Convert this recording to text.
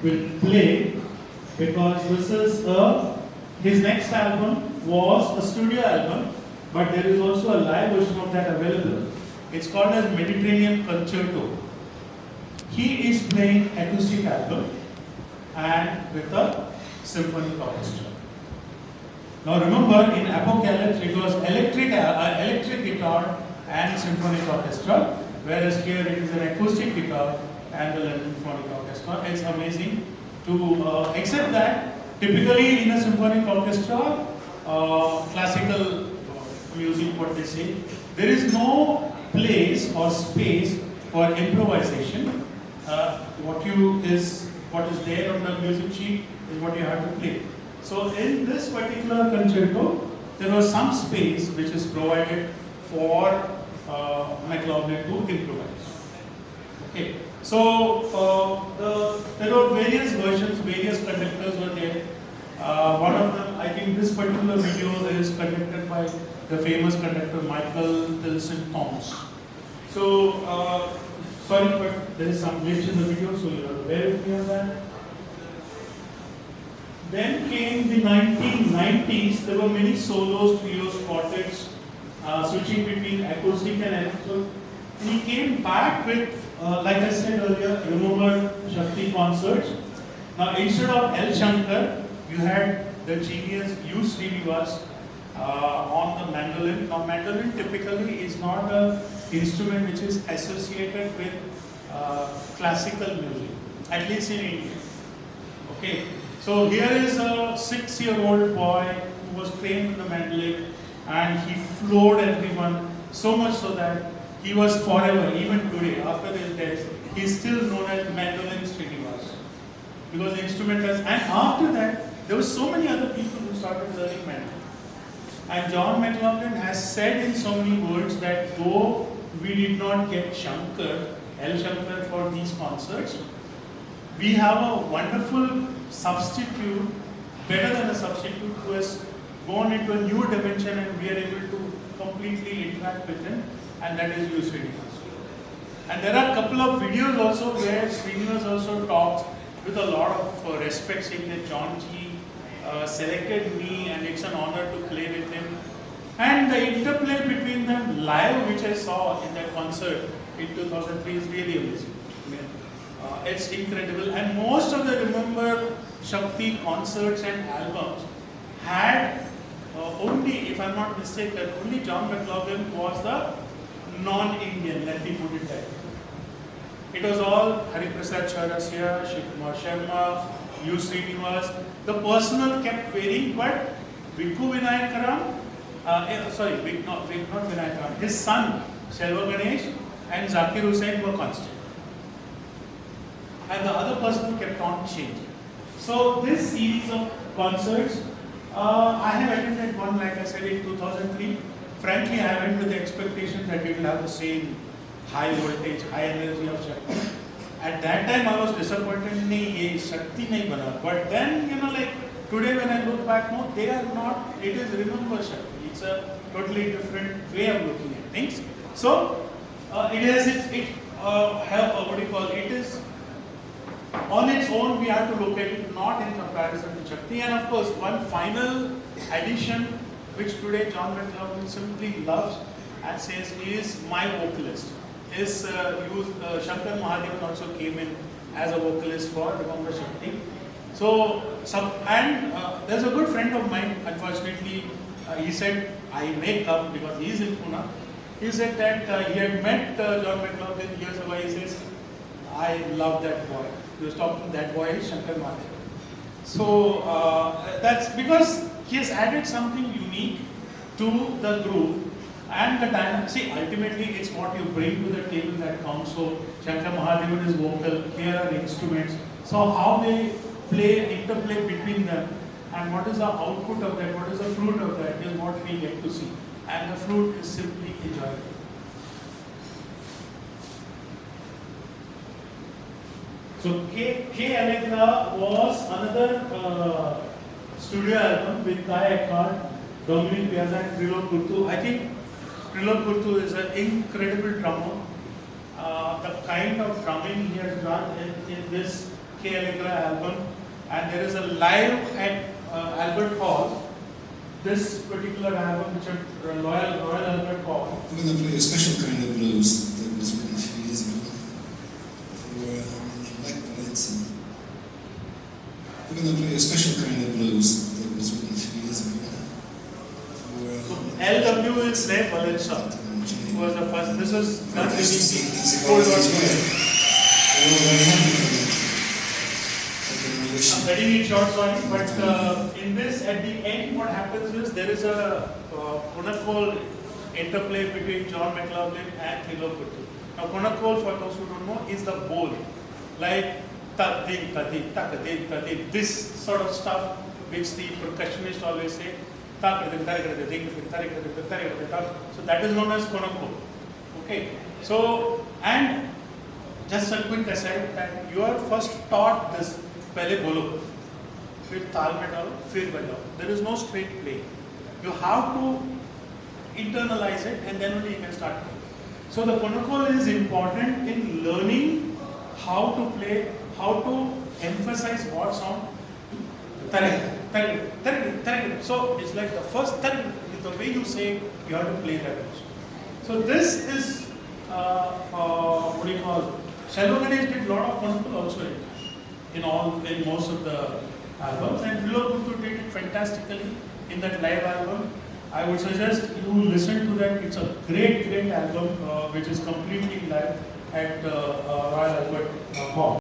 will play because this is his next album was a studio album, but there is also a live version of that available. It's called as Mediterranean Concerto. He is playing acoustic album and with a symphonic orchestra. Now remember, in Apocalypse it was electric guitar and symphonic orchestra, whereas here it is an acoustic guitar and the London Symphonic Orchestra. It's amazing to accept that. Typically in a symphonic orchestra, classical music, what they say, there is no place or space for improvisation. What is there on the music sheet is what you have to play. So in this particular concerto, there was some space which is provided for McLaughlin to improvise. Okay. So there were various versions, various conductors were there. One of them, I think this particular video is conducted by the famous conductor Michael Tilson Thomas. So, sorry, but there is some glitch in the video, so you are aware with me of that. Then came the 1990s. There were many solos, trios, quartets, switching between acoustic and electric. He came back with, like I said earlier, remember Shakti concerts. Now instead of L. Shankar, you had the genius U. Srinivas on the mandolin. Now mandolin typically is not an instrument which is associated with classical music, at least in India. Okay, so here is a 6-year-old boy who was trained in the mandolin and he floored everyone so much so that he was forever, even today, after his death, he is still known as Mandolin Srinivas. Because the instrument has, and after that, there were so many other people who started learning mandolin. And John McLaughlin has said in so many words that though we did not get Shankar, L. Shankar for these concerts, we have a wonderful substitute, better than a substitute, who has gone into a new dimension and we are able to completely interact with him. And that is U. Srinivas. And there are a couple of videos also where Srinivas also talks with a lot of respect, saying that John G selected me and it's an honor to play with him. And the interplay between them live, which I saw in that concert in 2003, is really amazing. I mean, it's incredible. And most of the Remember Shakti concerts and albums had only, if I'm not mistaken, only John McLaughlin was the non-Indian, let me put it that way. It was all Hariprasad Chaurasya, Shivkumar Sharma, U. Srinivas. The personnel kept varying, but Vikku Vinayakaram, not Vinayakaram, his son Selva Ganesh and Zakir Hussain were constant. And the other personnel kept on changing. So this series of concerts, I have attended one, like I said, in 2003. Frankly, I went with the expectation that it will have the same high voltage, high energy of Shakti. At that time, I was disappointed, nahi, Shakti nahi bana. But then, like today when I look back, no, they are not, it is Remember Shakti. It's a totally different way of looking at things. So, it is on its own, we have to look at it, not in comparison to Shakti. And of course, one final addition which today John McLaughlin simply loves and says he is my vocalist. Shankar Mahadevan also came in as a vocalist for Remember Shakti. So, there's a good friend of mine, unfortunately, he said, I may come because he is in Pune. He said that he had met John McLaughlin years ago. He says, I love that boy. He was talking, that boy is Shankar Mahadevan. So, that's because he has added something unique to the group and the dynamic. See, ultimately it's what you bring to the table that counts. So Shankar Mahadevan is vocal, here are instruments. So how they interplay between them and what is the output of that, what is the fruit of that is what we get to see. And the fruit is simply enjoyable. So K. Allegra was another studio album with Kai Eckhart, Dominic Piazza and Trilok Kurtu. I think Trilok Kurtu is an incredible drummer. The kind of drumming he has done in this K. Allegra album, and there is a live at Albert Hall. This particular album, which is Royal Albert Hall. We're going to play a special kind of blues that was written a few years ago for McLaughlin. We're going to play a special kind of blues that was written a few years ago for LW is Ray Valencia, who was the first. This was not he's Cold War. We're very happy for them. I'm cutting it short, sorry, but in this, at the end, what happens is there is a wonderful interplay between John McLaughlin and Thilo Kuttu. Now, Konakol, for those who don't know, is the bowl, like ta-ding, ta-ding, ta-ka-ding, ta-ding, this sort of stuff which the percussionist always say. So that is known as Konakol. Okay, so and just a quick aside that you are first taught this. पहले बोलो, फिर ताल में डालो, फिर बजाओ. There is no straight play. You have to internalize it, and then only you can start playing. So the Konakol is important in learning how to play, how to emphasize what sound. So it's like the first the way you say, you have to play that also. So this is what do you call? Shallow Ganesh did a lot of Konakol also in most of the albums, and Thilo Kuttu did it fantastically in that live album. I would suggest you listen to that. It's a great album which is completely live at Royal Albert Hall.